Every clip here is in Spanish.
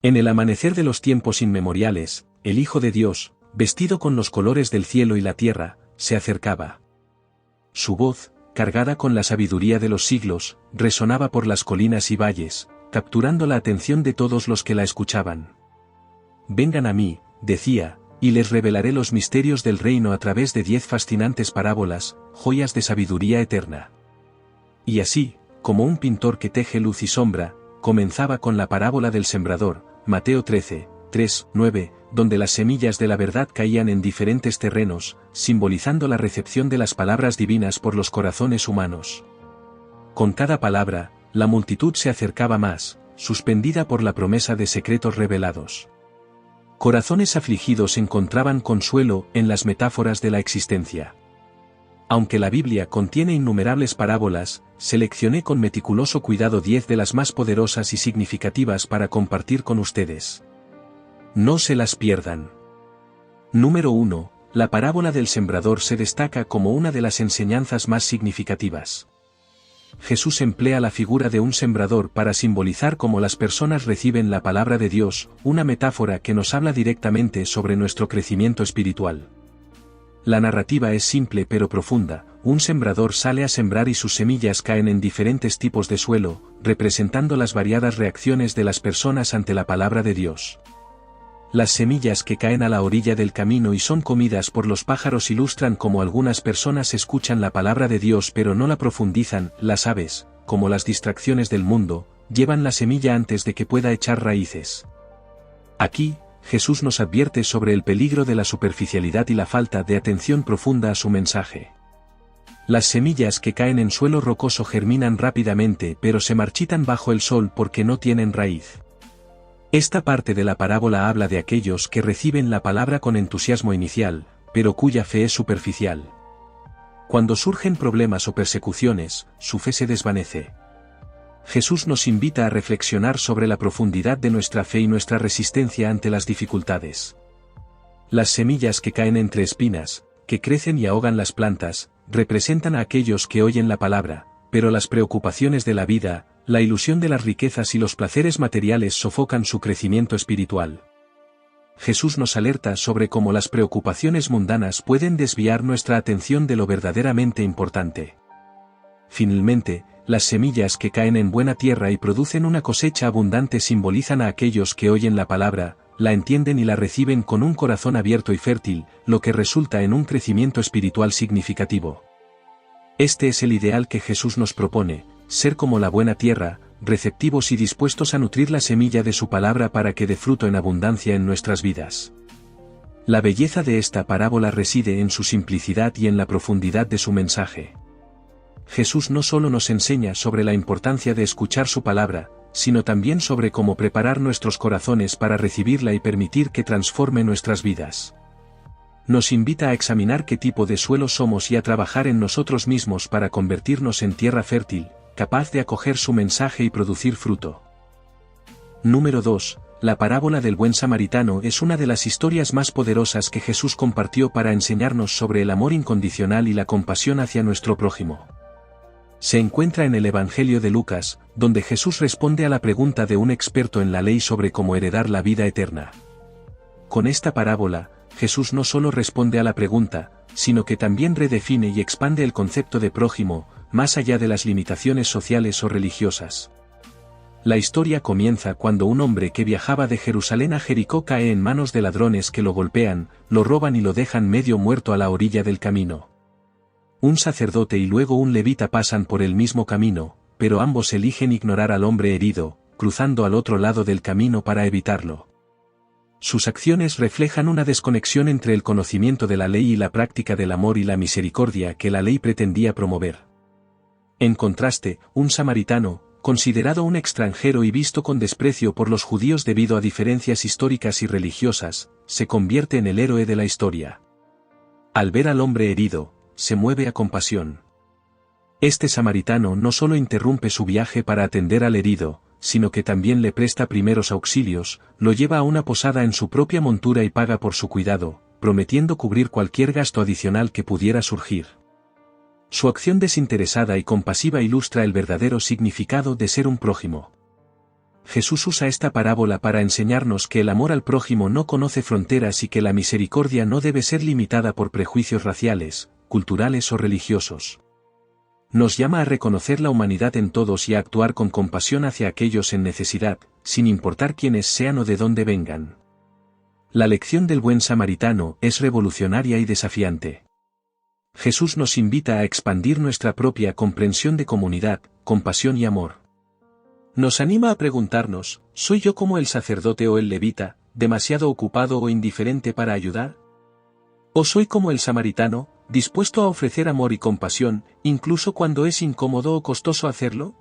En el amanecer de los tiempos inmemoriales, el Hijo de Dios, vestido con los colores del cielo y la tierra, se acercaba. Su voz, cargada con la sabiduría de los siglos, resonaba por las colinas y valles, capturando la atención de todos los que la escuchaban. Vengan a mí, decía, y les revelaré los misterios del reino a través de 10 fascinantes parábolas, joyas de sabiduría eterna. Y así, como un pintor que teje luz y sombra, comenzaba con la parábola del sembrador, Mateo 13, 3, 9, donde las semillas de la verdad caían en diferentes terrenos, simbolizando la recepción de las palabras divinas por los corazones humanos. Con cada palabra, la multitud se acercaba más, suspendida por la promesa de secretos revelados. Corazones afligidos encontraban consuelo en las metáforas de la existencia. Aunque la Biblia contiene innumerables parábolas, seleccioné con meticuloso cuidado 10 de las más poderosas y significativas para compartir con ustedes. No se las pierdan. Número 1. La parábola del sembrador se destaca como una de las enseñanzas más significativas. Jesús emplea la figura de un sembrador para simbolizar cómo las personas reciben la palabra de Dios, una metáfora que nos habla directamente sobre nuestro crecimiento espiritual. La narrativa es simple pero profunda. Un sembrador sale a sembrar y sus semillas caen en diferentes tipos de suelo, representando las variadas reacciones de las personas ante la palabra de Dios. Las semillas que caen a la orilla del camino y son comidas por los pájaros ilustran cómo algunas personas escuchan la palabra de Dios pero no la profundizan. Las aves, como las distracciones del mundo, llevan la semilla antes de que pueda echar raíces. Aquí, Jesús nos advierte sobre el peligro de la superficialidad y la falta de atención profunda a su mensaje. Las semillas que caen en suelo rocoso germinan rápidamente pero se marchitan bajo el sol porque no tienen raíz. Esta parte de la parábola habla de aquellos que reciben la palabra con entusiasmo inicial, pero cuya fe es superficial. Cuando surgen problemas o persecuciones, su fe se desvanece. Jesús nos invita a reflexionar sobre la profundidad de nuestra fe y nuestra resistencia ante las dificultades. Las semillas que caen entre espinas, que crecen y ahogan las plantas, representan a aquellos que oyen la palabra, pero las preocupaciones de la vida, la ilusión de las riquezas y los placeres materiales sofocan su crecimiento espiritual. Jesús nos alerta sobre cómo las preocupaciones mundanas pueden desviar nuestra atención de lo verdaderamente importante. Finalmente, las semillas que caen en buena tierra y producen una cosecha abundante simbolizan a aquellos que oyen la palabra, la entienden y la reciben con un corazón abierto y fértil, lo que resulta en un crecimiento espiritual significativo. Este es el ideal que Jesús nos propone, ser como la buena tierra, receptivos y dispuestos a nutrir la semilla de su palabra para que dé fruto en abundancia en nuestras vidas. La belleza de esta parábola reside en su simplicidad y en la profundidad de su mensaje. Jesús no solo nos enseña sobre la importancia de escuchar su palabra, sino también sobre cómo preparar nuestros corazones para recibirla y permitir que transforme nuestras vidas. Nos invita a examinar qué tipo de suelo somos y a trabajar en nosotros mismos para convertirnos en tierra fértil, capaz de acoger su mensaje y producir fruto. Número 2. La parábola del buen samaritano es una de las historias más poderosas que Jesús compartió para enseñarnos sobre el amor incondicional y la compasión hacia nuestro prójimo. Se encuentra en el Evangelio de Lucas, donde Jesús responde a la pregunta de un experto en la ley sobre cómo heredar la vida eterna. Con esta parábola, Jesús no solo responde a la pregunta, sino que también redefine y expande el concepto de prójimo, más allá de las limitaciones sociales o religiosas. La historia comienza cuando un hombre que viajaba de Jerusalén a Jericó cae en manos de ladrones que lo golpean, lo roban y lo dejan medio muerto a la orilla del camino. Un sacerdote y luego un levita pasan por el mismo camino, pero ambos eligen ignorar al hombre herido, cruzando al otro lado del camino para evitarlo. Sus acciones reflejan una desconexión entre el conocimiento de la ley y la práctica del amor y la misericordia que la ley pretendía promover. En contraste, un samaritano, considerado un extranjero y visto con desprecio por los judíos debido a diferencias históricas y religiosas, se convierte en el héroe de la historia. Al ver al hombre herido, se mueve a compasión. Este samaritano no solo interrumpe su viaje para atender al herido, sino que también le presta primeros auxilios, lo lleva a una posada en su propia montura y paga por su cuidado, prometiendo cubrir cualquier gasto adicional que pudiera surgir. Su acción desinteresada y compasiva ilustra el verdadero significado de ser un prójimo. Jesús usa esta parábola para enseñarnos que el amor al prójimo no conoce fronteras y que la misericordia no debe ser limitada por prejuicios raciales, culturales o religiosos. Nos llama a reconocer la humanidad en todos y a actuar con compasión hacia aquellos en necesidad, sin importar quiénes sean o de dónde vengan. La lección del buen samaritano es revolucionaria y desafiante. Jesús nos invita a expandir nuestra propia comprensión de comunidad, compasión y amor. Nos anima a preguntarnos, ¿soy yo como el sacerdote o el levita, demasiado ocupado o indiferente para ayudar? ¿O soy como el samaritano, dispuesto a ofrecer amor y compasión, incluso cuando es incómodo o costoso hacerlo?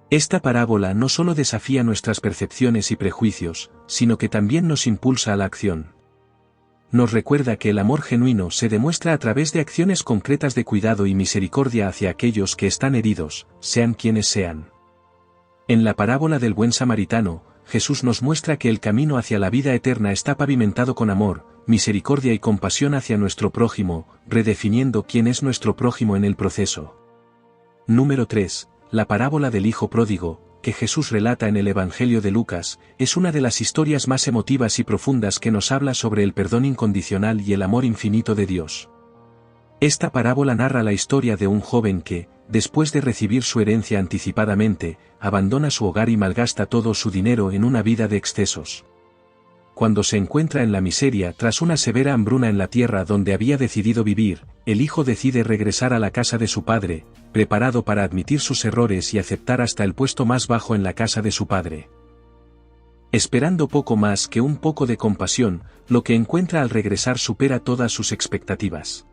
Esta parábola no solo desafía nuestras percepciones y prejuicios, sino que también nos impulsa a la acción. Nos recuerda que el amor genuino se demuestra a través de acciones concretas de cuidado y misericordia hacia aquellos que están heridos, sean quienes sean. En la parábola del buen samaritano, Jesús nos muestra que el camino hacia la vida eterna está pavimentado con amor, misericordia y compasión hacia nuestro prójimo, redefiniendo quién es nuestro prójimo en el proceso. Número 3. La parábola del hijo pródigo, que Jesús relata en el Evangelio de Lucas, es una de las historias más emotivas y profundas que nos habla sobre el perdón incondicional y el amor infinito de Dios. Esta parábola narra la historia de un joven que, después de recibir su herencia anticipadamente, abandona su hogar y malgasta todo su dinero en una vida de excesos. Cuando se encuentra en la miseria tras una severa hambruna en la tierra donde había decidido vivir, el hijo decide regresar a la casa de su padre, preparado para admitir sus errores y aceptar hasta el puesto más bajo en la casa de su padre. Esperando poco más que un poco de compasión, lo que encuentra al regresar supera todas sus expectativas.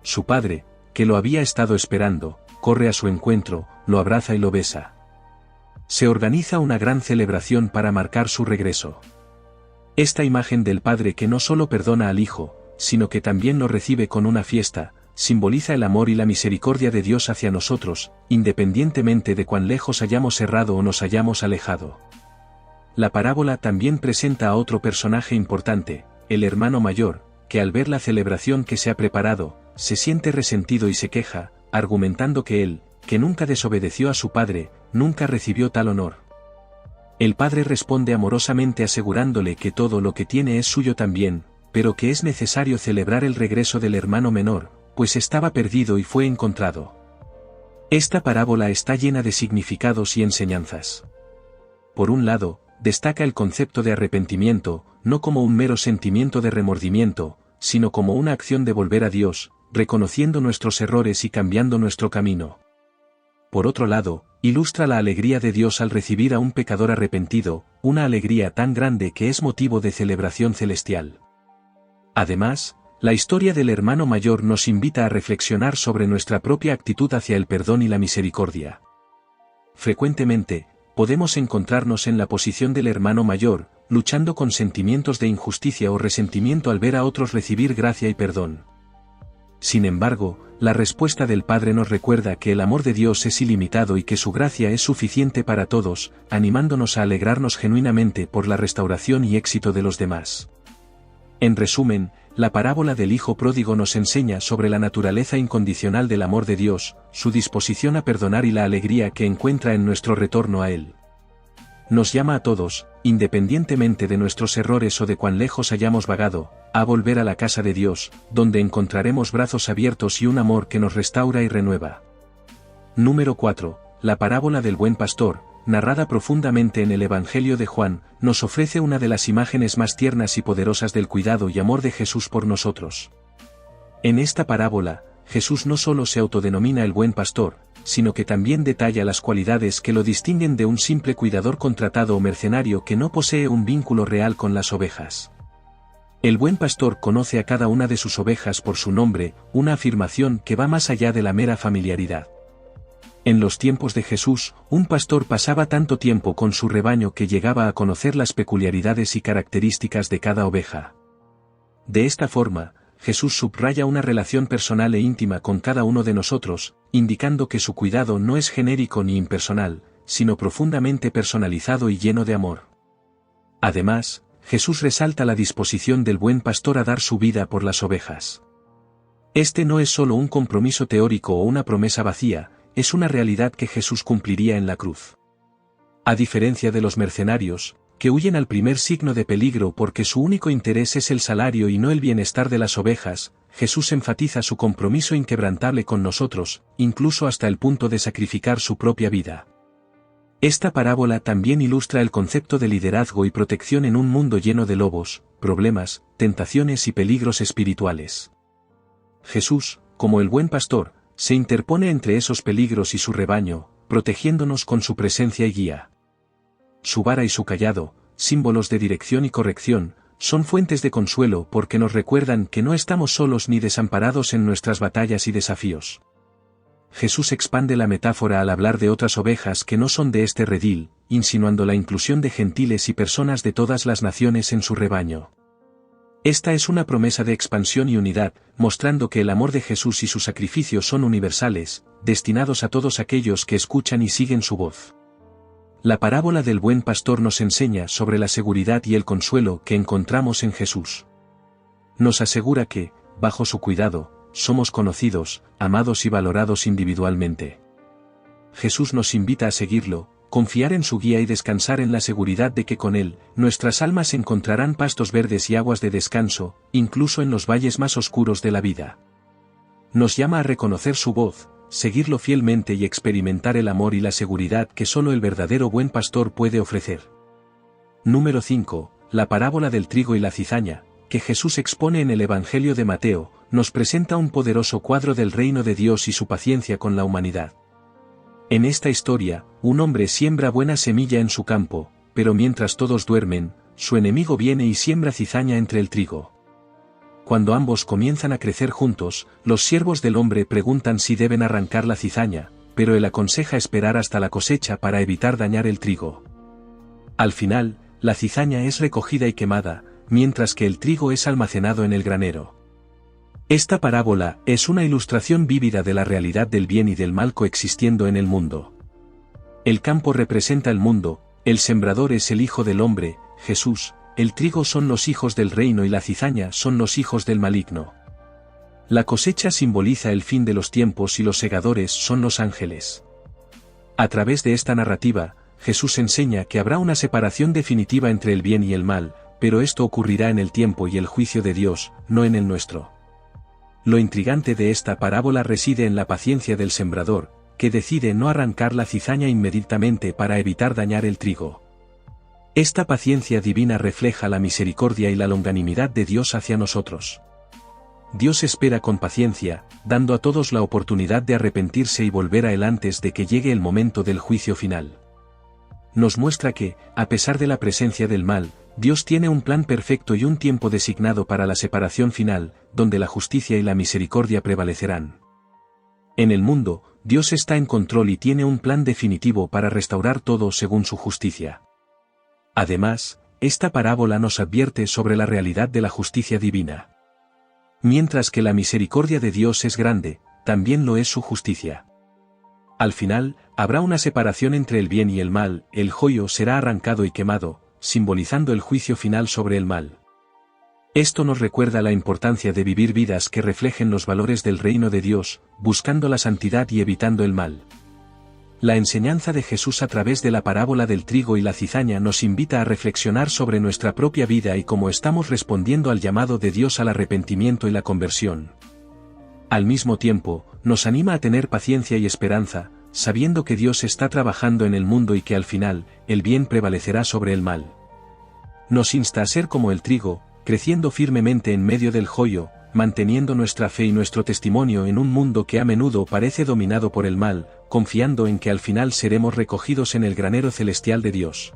Su padre, que lo había estado esperando, corre a su encuentro, lo abraza y lo besa. Se organiza una gran celebración para marcar su regreso. Esta imagen del padre que no solo perdona al hijo, sino que también lo recibe con una fiesta, simboliza el amor y la misericordia de Dios hacia nosotros, independientemente de cuán lejos hayamos errado o nos hayamos alejado. La parábola también presenta a otro personaje importante, el hermano mayor, que al ver la celebración que se ha preparado, se siente resentido y se queja, argumentando que él, que nunca desobedeció a su padre, nunca recibió tal honor. El padre responde amorosamente asegurándole que todo lo que tiene es suyo también, pero que es necesario celebrar el regreso del hermano menor, pues estaba perdido y fue encontrado. Esta parábola está llena de significados y enseñanzas. Por un lado, destaca el concepto de arrepentimiento, no como un mero sentimiento de remordimiento, sino como una acción de volver a Dios, reconociendo nuestros errores y cambiando nuestro camino. Por otro lado, ilustra la alegría de Dios al recibir a un pecador arrepentido, una alegría tan grande que es motivo de celebración celestial. Además, la historia del hermano mayor nos invita a reflexionar sobre nuestra propia actitud hacia el perdón y la misericordia. Frecuentemente, podemos encontrarnos en la posición del hermano mayor, luchando con sentimientos de injusticia o resentimiento al ver a otros recibir gracia y perdón. Sin embargo, la respuesta del Padre nos recuerda que el amor de Dios es ilimitado y que su gracia es suficiente para todos, animándonos a alegrarnos genuinamente por la restauración y éxito de los demás. En resumen, la parábola del Hijo Pródigo nos enseña sobre la naturaleza incondicional del amor de Dios, su disposición a perdonar y la alegría que encuentra en nuestro retorno a Él. Nos llama a todos, independientemente de nuestros errores o de cuán lejos hayamos vagado, a volver a la casa de Dios, donde encontraremos brazos abiertos y un amor que nos restaura y renueva. Número 4. La parábola del buen pastor, narrada profundamente en el Evangelio de Juan, nos ofrece una de las imágenes más tiernas y poderosas del cuidado y amor de Jesús por nosotros. En esta parábola, Jesús no solo se autodenomina el buen pastor, sino que también detalla las cualidades que lo distinguen de un simple cuidador contratado o mercenario que no posee un vínculo real con las ovejas. El buen pastor conoce a cada una de sus ovejas por su nombre, una afirmación que va más allá de la mera familiaridad. En los tiempos de Jesús, un pastor pasaba tanto tiempo con su rebaño que llegaba a conocer las peculiaridades y características de cada oveja. De esta forma, Jesús subraya una relación personal e íntima con cada uno de nosotros, indicando que su cuidado no es genérico ni impersonal, sino profundamente personalizado y lleno de amor. Además, Jesús resalta la disposición del buen pastor a dar su vida por las ovejas. Este no es solo un compromiso teórico o una promesa vacía, es una realidad que Jesús cumpliría en la cruz. A diferencia de los mercenarios, que huyen al primer signo de peligro porque su único interés es el salario y no el bienestar de las ovejas, Jesús enfatiza su compromiso inquebrantable con nosotros, incluso hasta el punto de sacrificar su propia vida. Esta parábola también ilustra el concepto de liderazgo y protección en un mundo lleno de lobos, problemas, tentaciones y peligros espirituales. Jesús, como el buen pastor, se interpone entre esos peligros y su rebaño, protegiéndonos con su presencia y guía. Su vara y su cayado, símbolos de dirección y corrección, son fuentes de consuelo porque nos recuerdan que no estamos solos ni desamparados en nuestras batallas y desafíos. Jesús expande la metáfora al hablar de otras ovejas que no son de este redil, insinuando la inclusión de gentiles y personas de todas las naciones en su rebaño. Esta es una promesa de expansión y unidad, mostrando que el amor de Jesús y su sacrificio son universales, destinados a todos aquellos que escuchan y siguen su voz. La parábola del buen pastor nos enseña sobre la seguridad y el consuelo que encontramos en Jesús. Nos asegura que, bajo su cuidado, somos conocidos, amados y valorados individualmente. Jesús nos invita a seguirlo, confiar en su guía y descansar en la seguridad de que con él, nuestras almas encontrarán pastos verdes y aguas de descanso, incluso en los valles más oscuros de la vida. Nos llama a reconocer su voz, seguirlo fielmente y experimentar el amor y la seguridad que solo el verdadero buen pastor puede ofrecer. Número 5. La parábola del trigo y la cizaña, que Jesús expone en el Evangelio de Mateo, nos presenta un poderoso cuadro del reino de Dios y su paciencia con la humanidad. En esta historia, un hombre siembra buena semilla en su campo, pero mientras todos duermen, su enemigo viene y siembra cizaña entre el trigo. Cuando ambos comienzan a crecer juntos, los siervos del hombre preguntan si deben arrancar la cizaña, pero él aconseja esperar hasta la cosecha para evitar dañar el trigo. Al final, la cizaña es recogida y quemada, mientras que el trigo es almacenado en el granero. Esta parábola es una ilustración vívida de la realidad del bien y del mal coexistiendo en el mundo. El campo representa el mundo, el sembrador es el Hijo del Hombre, Jesús, el trigo son los hijos del reino y la cizaña son los hijos del maligno. La cosecha simboliza el fin de los tiempos y los segadores son los ángeles. A través de esta narrativa, Jesús enseña que habrá una separación definitiva entre el bien y el mal, pero esto ocurrirá en el tiempo y el juicio de Dios, no en el nuestro. Lo intrigante de esta parábola reside en la paciencia del sembrador, que decide no arrancar la cizaña inmediatamente para evitar dañar el trigo. Esta paciencia divina refleja la misericordia y la longanimidad de Dios hacia nosotros. Dios espera con paciencia, dando a todos la oportunidad de arrepentirse y volver a Él antes de que llegue el momento del juicio final. Nos muestra que, a pesar de la presencia del mal, Dios tiene un plan perfecto y un tiempo designado para la separación final, donde la justicia y la misericordia prevalecerán. En el mundo, Dios está en control y tiene un plan definitivo para restaurar todo según su justicia. Además, esta parábola nos advierte sobre la realidad de la justicia divina. Mientras que la misericordia de Dios es grande, también lo es su justicia. Al final, habrá una separación entre el bien y el mal, el joyo será arrancado y quemado, simbolizando el juicio final sobre el mal. Esto nos recuerda la importancia de vivir vidas que reflejen los valores del reino de Dios, buscando la santidad y evitando el mal. La enseñanza de Jesús a través de la parábola del trigo y la cizaña nos invita a reflexionar sobre nuestra propia vida y cómo estamos respondiendo al llamado de Dios al arrepentimiento y la conversión. Al mismo tiempo, nos anima a tener paciencia y esperanza, sabiendo que Dios está trabajando en el mundo y que al final, el bien prevalecerá sobre el mal. Nos insta a ser como el trigo, creciendo firmemente en medio del joyo, manteniendo nuestra fe y nuestro testimonio en un mundo que a menudo parece dominado por el mal, confiando en que al final seremos recogidos en el granero celestial de Dios.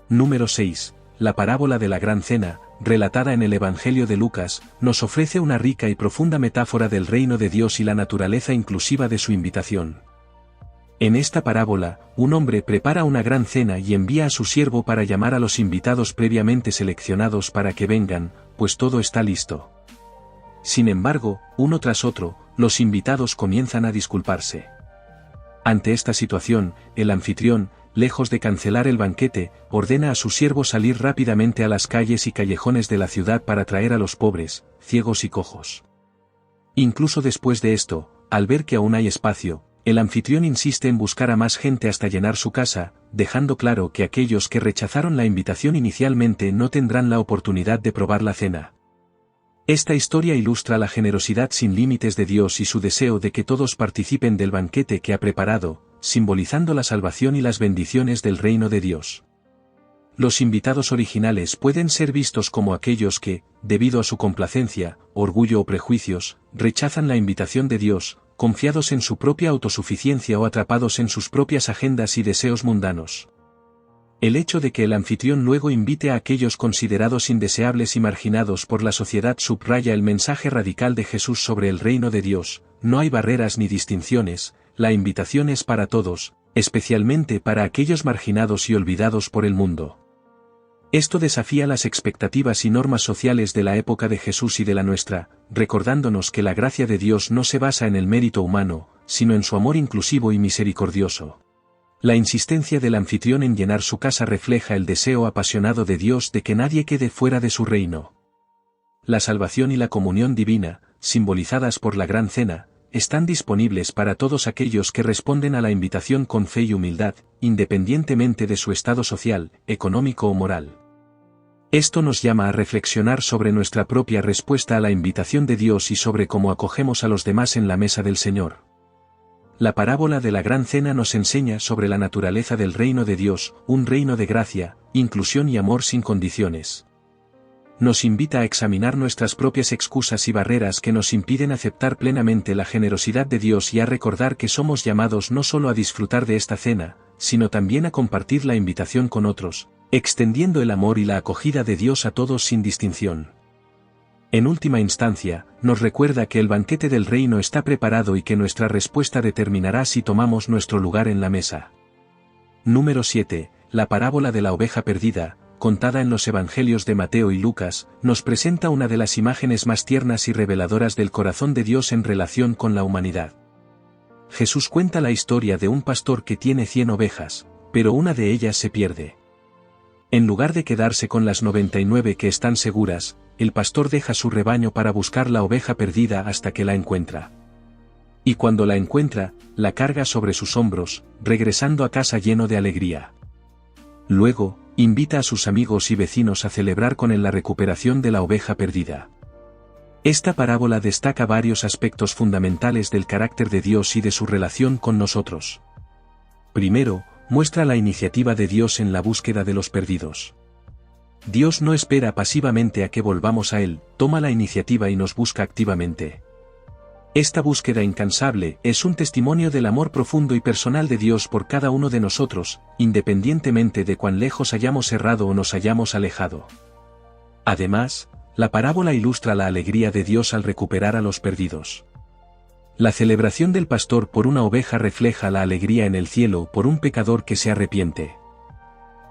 Número 6. La parábola de la Gran Cena, relatada en el Evangelio de Lucas, nos ofrece una rica y profunda metáfora del reino de Dios y la naturaleza inclusiva de su invitación. En esta parábola, un hombre prepara una gran cena y envía a su siervo para llamar a los invitados previamente seleccionados para que vengan, pues todo está listo. Sin embargo, uno tras otro, los invitados comienzan a disculparse. Ante esta situación, el anfitrión, lejos de cancelar el banquete, ordena a su siervo salir rápidamente a las calles y callejones de la ciudad para traer a los pobres, ciegos y cojos. Incluso después de esto, al ver que aún hay espacio, el anfitrión insiste en buscar a más gente hasta llenar su casa, dejando claro que aquellos que rechazaron la invitación inicialmente no tendrán la oportunidad de probar la cena. Esta historia ilustra la generosidad sin límites de Dios y su deseo de que todos participen del banquete que ha preparado, simbolizando la salvación y las bendiciones del reino de Dios. Los invitados originales pueden ser vistos como aquellos que, debido a su complacencia, orgullo o prejuicios, rechazan la invitación de Dios, confiados en su propia autosuficiencia o atrapados en sus propias agendas y deseos mundanos. El hecho de que el anfitrión luego invite a aquellos considerados indeseables y marginados por la sociedad subraya el mensaje radical de Jesús sobre el reino de Dios: no hay barreras ni distinciones, la invitación es para todos, especialmente para aquellos marginados y olvidados por el mundo. Esto desafía las expectativas y normas sociales de la época de Jesús y de la nuestra, recordándonos que la gracia de Dios no se basa en el mérito humano, sino en su amor inclusivo y misericordioso. La insistencia del anfitrión en llenar su casa refleja el deseo apasionado de Dios de que nadie quede fuera de su reino. La salvación y la comunión divina, simbolizadas por la Gran Cena, están disponibles para todos aquellos que responden a la invitación con fe y humildad, independientemente de su estado social, económico o moral. Esto nos llama a reflexionar sobre nuestra propia respuesta a la invitación de Dios y sobre cómo acogemos a los demás en la mesa del Señor. La parábola de la Gran Cena nos enseña sobre la naturaleza del reino de Dios, un reino de gracia, inclusión y amor sin condiciones. Nos invita a examinar nuestras propias excusas y barreras que nos impiden aceptar plenamente la generosidad de Dios y a recordar que somos llamados no solo a disfrutar de esta cena, sino también a compartir la invitación con otros, extendiendo el amor y la acogida de Dios a todos sin distinción. En última instancia, nos recuerda que el banquete del reino está preparado y que nuestra respuesta determinará si tomamos nuestro lugar en la mesa. Número 7. La parábola de la oveja perdida, contada en los Evangelios de Mateo y Lucas, nos presenta una de las imágenes más tiernas y reveladoras del corazón de Dios en relación con la humanidad. Jesús cuenta la historia de un pastor que tiene 100 ovejas, pero una de ellas se pierde. En lugar de quedarse con las 99 que están seguras, el pastor deja su rebaño para buscar la oveja perdida hasta que la encuentra. Y cuando la encuentra, la carga sobre sus hombros, regresando a casa lleno de alegría. Luego, invita a sus amigos y vecinos a celebrar con él la recuperación de la oveja perdida. Esta parábola destaca varios aspectos fundamentales del carácter de Dios y de su relación con nosotros. Primero, muestra la iniciativa de Dios en la búsqueda de los perdidos. Dios no espera pasivamente a que volvamos a Él, toma la iniciativa y nos busca activamente. Esta búsqueda incansable es un testimonio del amor profundo y personal de Dios por cada uno de nosotros, independientemente de cuán lejos hayamos errado o nos hayamos alejado. Además, la parábola ilustra la alegría de Dios al recuperar a los perdidos. La celebración del pastor por una oveja refleja la alegría en el cielo por un pecador que se arrepiente.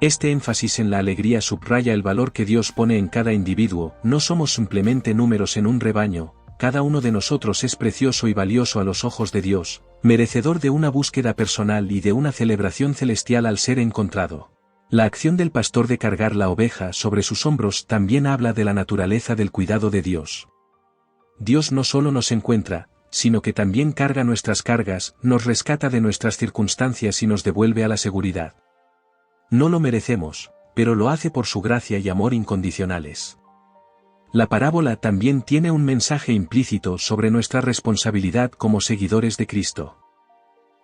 Este énfasis en la alegría subraya el valor que Dios pone en cada individuo. No somos simplemente números en un rebaño, cada uno de nosotros es precioso y valioso a los ojos de Dios, merecedor de una búsqueda personal y de una celebración celestial al ser encontrado. La acción del pastor de cargar la oveja sobre sus hombros también habla de la naturaleza del cuidado de Dios. Dios no solo nos encuentra, sino que también carga nuestras cargas, nos rescata de nuestras circunstancias y nos devuelve a la seguridad. No lo merecemos, pero lo hace por su gracia y amor incondicionales. La parábola también tiene un mensaje implícito sobre nuestra responsabilidad como seguidores de Cristo.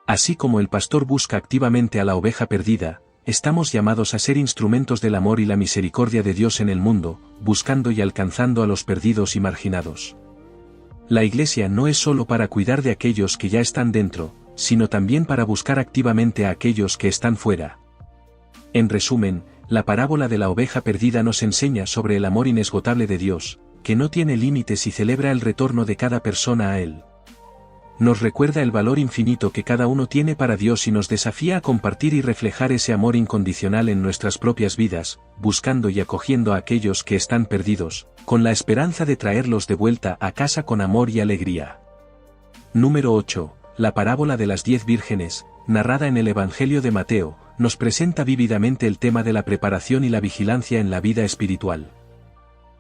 Así como el pastor busca activamente a la oveja perdida, estamos llamados a ser instrumentos del amor y la misericordia de Dios en el mundo, buscando y alcanzando a los perdidos y marginados. La Iglesia no es solo para cuidar de aquellos que ya están dentro, sino también para buscar activamente a aquellos que están fuera. En resumen, la parábola de la oveja perdida nos enseña sobre el amor inesgotable de Dios, que no tiene límites y celebra el retorno de cada persona a Él. Nos recuerda el valor infinito que cada uno tiene para Dios y nos desafía a compartir y reflejar ese amor incondicional en nuestras propias vidas, buscando y acogiendo a aquellos que están perdidos, con la esperanza de traerlos de vuelta a casa con amor y alegría. Número 8. La parábola de las 10 vírgenes, narrada en el Evangelio de Mateo, nos presenta vívidamente el tema de la preparación y la vigilancia en la vida espiritual.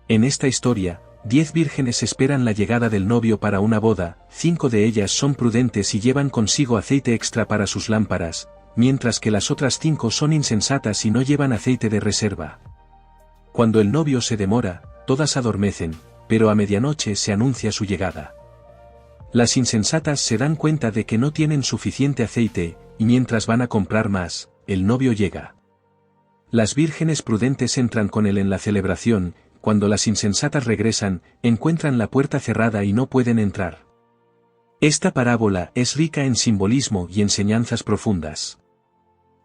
En esta historia, 10 vírgenes esperan la llegada del novio para una boda, 5 de ellas son prudentes y llevan consigo aceite extra para sus lámparas, mientras que las otras 5 son insensatas y no llevan aceite de reserva. Cuando el novio se demora, todas adormecen, pero a medianoche se anuncia su llegada. Las insensatas se dan cuenta de que no tienen suficiente aceite, y mientras van a comprar más, el novio llega. Las vírgenes prudentes entran con él en la celebración. Cuando las insensatas regresan, encuentran la puerta cerrada y no pueden entrar. Esta parábola es rica en simbolismo y enseñanzas profundas.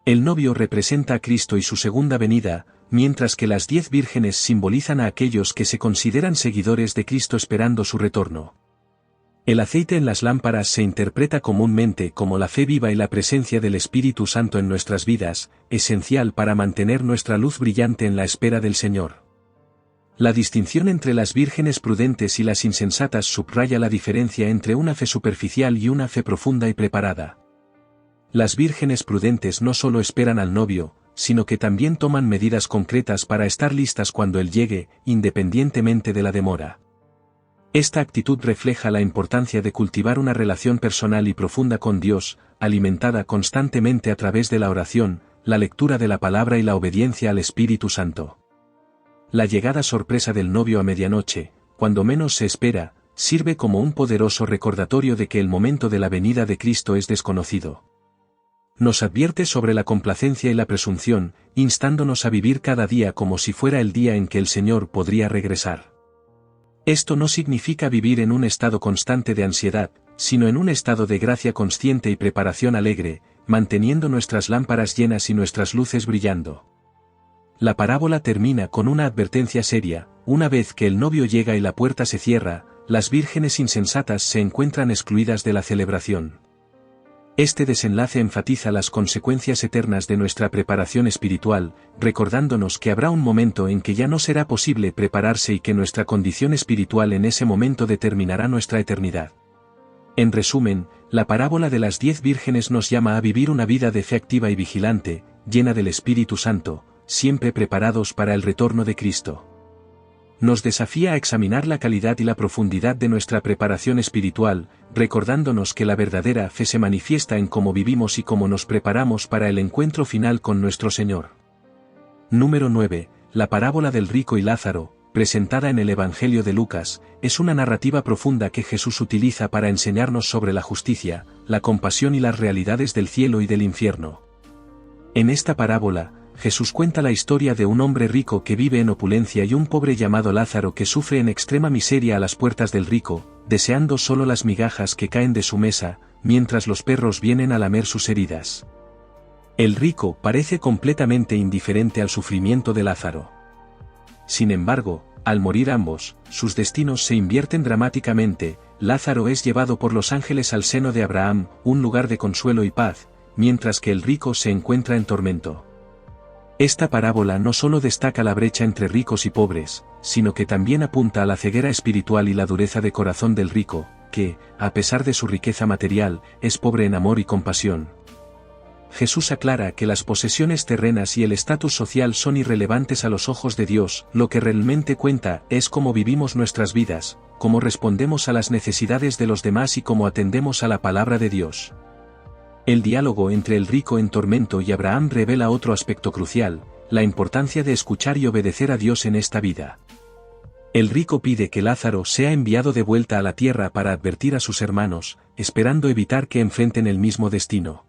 El novio representa a Cristo y su segunda venida, mientras que las 10 vírgenes simbolizan a aquellos que se consideran seguidores de Cristo esperando su retorno. El aceite en las lámparas se interpreta comúnmente como la fe viva y la presencia del Espíritu Santo en nuestras vidas, esencial para mantener nuestra luz brillante en la espera del Señor. La distinción entre las vírgenes prudentes y las insensatas subraya la diferencia entre una fe superficial y una fe profunda y preparada. Las vírgenes prudentes no solo esperan al novio, sino que también toman medidas concretas para estar listas cuando él llegue, independientemente de la demora. Esta actitud refleja la importancia de cultivar una relación personal y profunda con Dios, alimentada constantemente a través de la oración, la lectura de la palabra y la obediencia al Espíritu Santo. La llegada sorpresa del novio a medianoche, cuando menos se espera, sirve como un poderoso recordatorio de que el momento de la venida de Cristo es desconocido. Nos advierte sobre la complacencia y la presunción, instándonos a vivir cada día como si fuera el día en que el Señor podría regresar. Esto no significa vivir en un estado constante de ansiedad, sino en un estado de gracia consciente y preparación alegre, manteniendo nuestras lámparas llenas y nuestras luces brillando. La parábola termina con una advertencia seria: una vez que el novio llega y la puerta se cierra, las vírgenes insensatas se encuentran excluidas de la celebración. Este desenlace enfatiza las consecuencias eternas de nuestra preparación espiritual, recordándonos que habrá un momento en que ya no será posible prepararse y que nuestra condición espiritual en ese momento determinará nuestra eternidad. En resumen, la parábola de las 10 vírgenes nos llama a vivir una vida de fe activa y vigilante, llena del Espíritu Santo, siempre preparados para el retorno de Cristo. Nos desafía a examinar la calidad y la profundidad de nuestra preparación espiritual, recordándonos que la verdadera fe se manifiesta en cómo vivimos y cómo nos preparamos para el encuentro final con nuestro Señor. Número 9. La parábola del rico y Lázaro, presentada en el Evangelio de Lucas, es una narrativa profunda que Jesús utiliza para enseñarnos sobre la justicia, la compasión y las realidades del cielo y del infierno. En esta parábola, Jesús cuenta la historia de un hombre rico que vive en opulencia y un pobre llamado Lázaro que sufre en extrema miseria a las puertas del rico, deseando solo las migajas que caen de su mesa, mientras los perros vienen a lamer sus heridas. El rico parece completamente indiferente al sufrimiento de Lázaro. Sin embargo, al morir ambos, sus destinos se invierten dramáticamente. Lázaro es llevado por los ángeles al seno de Abraham, un lugar de consuelo y paz, mientras que el rico se encuentra en tormento. Esta parábola no solo destaca la brecha entre ricos y pobres, sino que también apunta a la ceguera espiritual y la dureza de corazón del rico, que, a pesar de su riqueza material, es pobre en amor y compasión. Jesús aclara que las posesiones terrenas y el estatus social son irrelevantes a los ojos de Dios. Lo que realmente cuenta es cómo vivimos nuestras vidas, cómo respondemos a las necesidades de los demás y cómo atendemos a la palabra de Dios. El diálogo entre el rico en tormento y Abraham revela otro aspecto crucial: la importancia de escuchar y obedecer a Dios en esta vida. El rico pide que Lázaro sea enviado de vuelta a la tierra para advertir a sus hermanos, esperando evitar que enfrenten el mismo destino.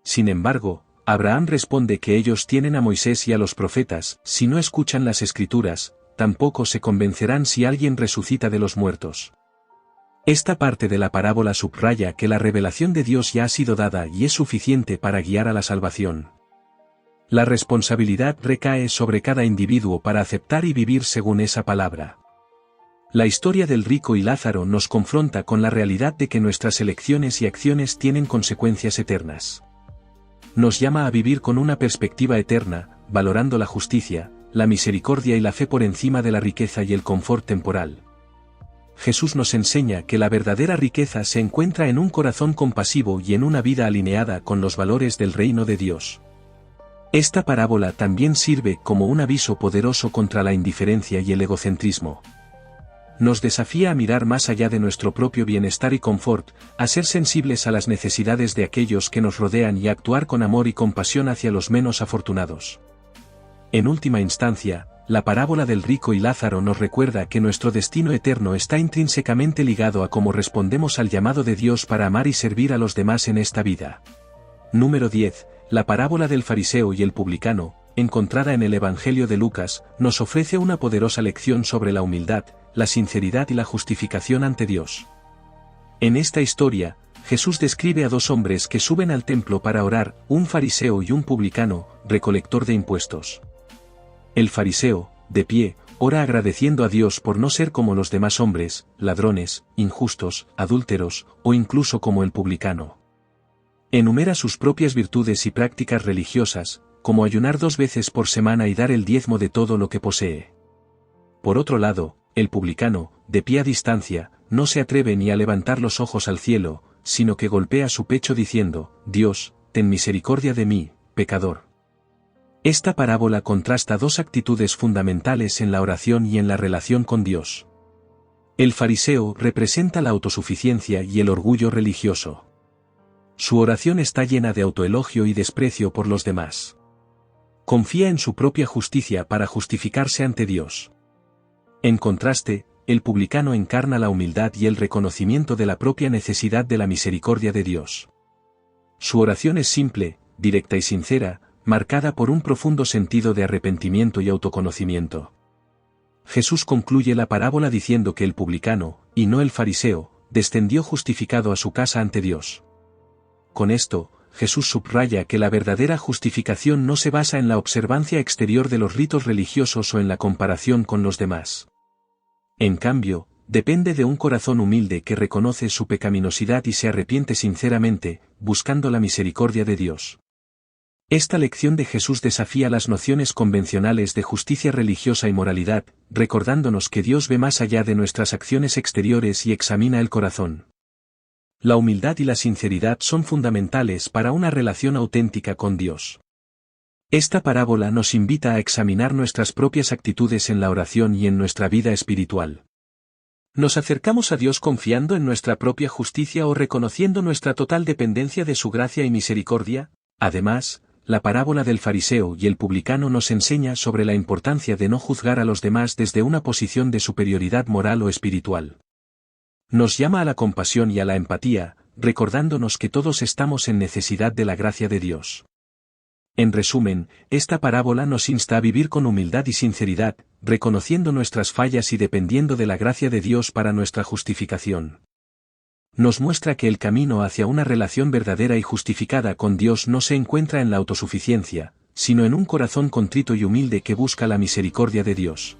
Sin embargo, Abraham responde que ellos tienen a Moisés y a los profetas. Si no escuchan las Escrituras, tampoco se convencerán si alguien resucita de los muertos. Esta parte de la parábola subraya que la revelación de Dios ya ha sido dada y es suficiente para guiar a la salvación. La responsabilidad recae sobre cada individuo para aceptar y vivir según esa palabra. La historia del rico y Lázaro nos confronta con la realidad de que nuestras elecciones y acciones tienen consecuencias eternas. Nos llama a vivir con una perspectiva eterna, valorando la justicia, la misericordia y la fe por encima de la riqueza y el confort temporal. Jesús nos enseña que la verdadera riqueza se encuentra en un corazón compasivo y en una vida alineada con los valores del reino de Dios. Esta parábola también sirve como un aviso poderoso contra la indiferencia y el egocentrismo. Nos desafía a mirar más allá de nuestro propio bienestar y confort, a ser sensibles a las necesidades de aquellos que nos rodean y a actuar con amor y compasión hacia los menos afortunados. En última instancia, la parábola del rico y Lázaro nos recuerda que nuestro destino eterno está intrínsecamente ligado a cómo respondemos al llamado de Dios para amar y servir a los demás en esta vida. Número 10. La parábola del fariseo y el publicano, encontrada en el Evangelio de Lucas, nos ofrece una poderosa lección sobre la humildad, la sinceridad y la justificación ante Dios. En esta historia, Jesús describe a dos hombres que suben al templo para orar, un fariseo y un publicano, recolector de impuestos. El fariseo, de pie, ora agradeciendo a Dios por no ser como los demás hombres, ladrones, injustos, adúlteros, o incluso como el publicano. Enumera sus propias virtudes y prácticas religiosas, como ayunar 2 veces por semana y dar el diezmo de todo lo que posee. Por otro lado, el publicano, de pie a distancia, no se atreve ni a levantar los ojos al cielo, sino que golpea su pecho diciendo, Dios, ten misericordia de mí, pecador. Esta parábola contrasta dos actitudes fundamentales en la oración y en la relación con Dios. El fariseo representa la autosuficiencia y el orgullo religioso. Su oración está llena de autoelogio y desprecio por los demás. Confía en su propia justicia para justificarse ante Dios. En contraste, el publicano encarna la humildad y el reconocimiento de la propia necesidad de la misericordia de Dios. Su oración es simple, directa y sincera, marcada por un profundo sentido de arrepentimiento y autoconocimiento. Jesús concluye la parábola diciendo que el publicano, y no el fariseo, descendió justificado a su casa ante Dios. Con esto, Jesús subraya que la verdadera justificación no se basa en la observancia exterior de los ritos religiosos o en la comparación con los demás. En cambio, depende de un corazón humilde que reconoce su pecaminosidad y se arrepiente sinceramente, buscando la misericordia de Dios. Esta lección de Jesús desafía las nociones convencionales de justicia religiosa y moralidad, recordándonos que Dios ve más allá de nuestras acciones exteriores y examina el corazón. La humildad y la sinceridad son fundamentales para una relación auténtica con Dios. Esta parábola nos invita a examinar nuestras propias actitudes en la oración y en nuestra vida espiritual. ¿Nos acercamos a Dios confiando en nuestra propia justicia o reconociendo nuestra total dependencia de su gracia y misericordia? Además, la parábola del fariseo y el publicano nos enseña sobre la importancia de no juzgar a los demás desde una posición de superioridad moral o espiritual. Nos llama a la compasión y a la empatía, recordándonos que todos estamos en necesidad de la gracia de Dios. En resumen, esta parábola nos insta a vivir con humildad y sinceridad, reconociendo nuestras fallas y dependiendo de la gracia de Dios para nuestra justificación. Nos muestra que el camino hacia una relación verdadera y justificada con Dios no se encuentra en la autosuficiencia, sino en un corazón contrito y humilde que busca la misericordia de Dios.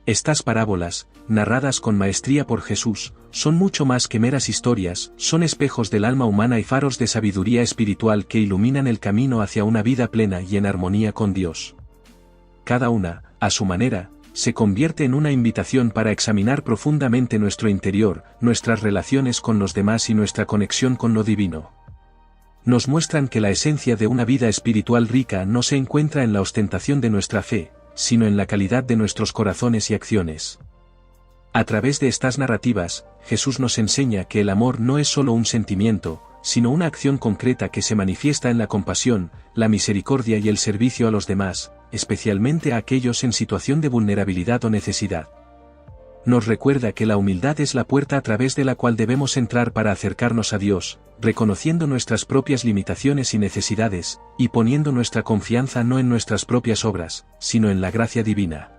Estas parábolas, narradas con maestría por Jesús, son mucho más que meras historias, son espejos del alma humana y faros de sabiduría espiritual que iluminan el camino hacia una vida plena y en armonía con Dios. Cada una, a su manera, se convierte en una invitación para examinar profundamente nuestro interior, nuestras relaciones con los demás y nuestra conexión con lo divino. Nos muestran que la esencia de una vida espiritual rica no se encuentra en la ostentación de nuestra fe, sino en la calidad de nuestros corazones y acciones. A través de estas narrativas, Jesús nos enseña que el amor no es solo un sentimiento, sino una acción concreta que se manifiesta en la compasión, la misericordia y el servicio a los demás, especialmente a aquellos en situación de vulnerabilidad o necesidad. Nos recuerda que la humildad es la puerta a través de la cual debemos entrar para acercarnos a Dios, reconociendo nuestras propias limitaciones y necesidades, y poniendo nuestra confianza no en nuestras propias obras, sino en la gracia divina.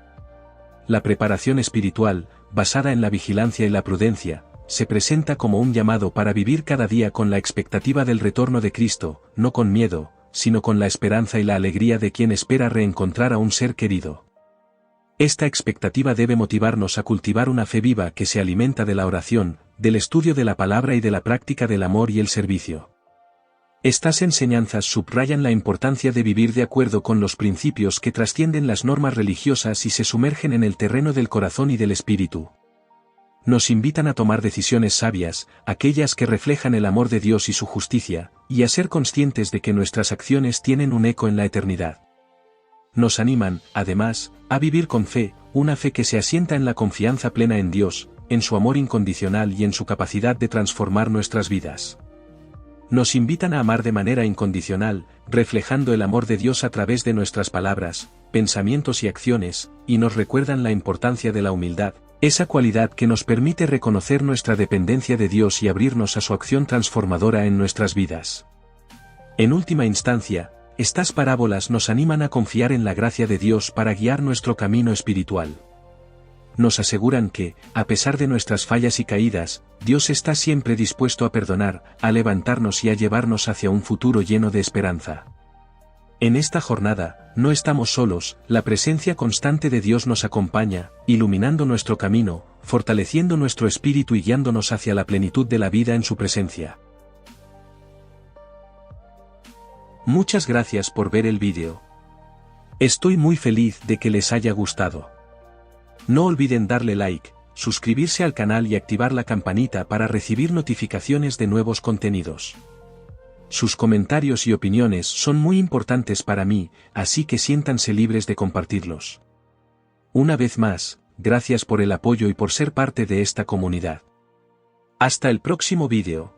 La preparación espiritual, basada en la vigilancia y la prudencia, se presenta como un llamado para vivir cada día con la expectativa del retorno de Cristo, no con miedo, sino con la esperanza y la alegría de quien espera reencontrar a un ser querido. Esta expectativa debe motivarnos a cultivar una fe viva que se alimenta de la oración, del estudio de la palabra y de la práctica del amor y el servicio. Estas enseñanzas subrayan la importancia de vivir de acuerdo con los principios que trascienden las normas religiosas y se sumergen en el terreno del corazón y del espíritu. Nos invitan a tomar decisiones sabias, aquellas que reflejan el amor de Dios y su justicia, y a ser conscientes de que nuestras acciones tienen un eco en la eternidad. Nos animan, además, a vivir con fe, una fe que se asienta en la confianza plena en Dios, en su amor incondicional y en su capacidad de transformar nuestras vidas. Nos invitan a amar de manera incondicional, reflejando el amor de Dios a través de nuestras palabras, pensamientos y acciones, y nos recuerdan la importancia de la humildad, esa cualidad que nos permite reconocer nuestra dependencia de Dios y abrirnos a su acción transformadora en nuestras vidas. En última instancia, estas parábolas nos animan a confiar en la gracia de Dios para guiar nuestro camino espiritual. Nos aseguran que, a pesar de nuestras fallas y caídas, Dios está siempre dispuesto a perdonar, a levantarnos y a llevarnos hacia un futuro lleno de esperanza. En esta jornada, no estamos solos, la presencia constante de Dios nos acompaña, iluminando nuestro camino, fortaleciendo nuestro espíritu y guiándonos hacia la plenitud de la vida en su presencia. Muchas gracias por ver el vídeo. Estoy muy feliz de que les haya gustado. No olviden darle like, suscribirse al canal y activar la campanita para recibir notificaciones de nuevos contenidos. Sus comentarios y opiniones son muy importantes para mí, así que siéntanse libres de compartirlos. Una vez más, gracias por el apoyo y por ser parte de esta comunidad. Hasta el próximo vídeo.